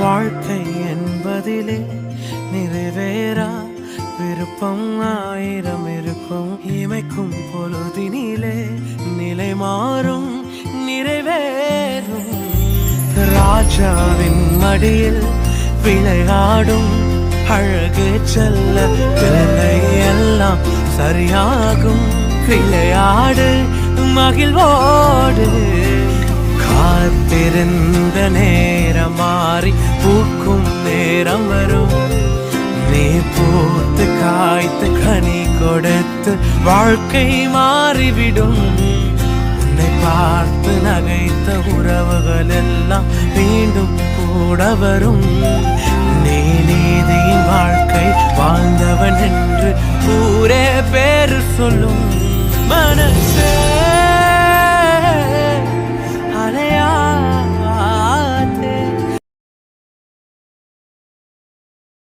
வாழ்க்கை என்பதிலே நிறைவேறா விருப்பம் ஆயிரம் இருக்கும். இமைக்கும் பொழுதினிலே நிலை மாறும் நிறைவேறும். ராஜாவின் மடியில் விளையாடும் அழகு செல்ல பிள்ளை எல்லாம் சரியாகும். விளையாடு மகிழ்வோடு. காத்திருந்த நேரம் மாறி பூக்கும் நேரம் வரும். நீ பூத்து காய்த்து கனி கொடுத்து வாழ்க்கை மாறிவிடும். உன்னை பார்த்து நகைத்த உறவுகள் எல்லாம் மீண்டும் கூட வரும். நீ நீதியின் வாழ்க்கை வாழ்ந்தவன் என்று ஊரே பேரு சொல்லும். மனசே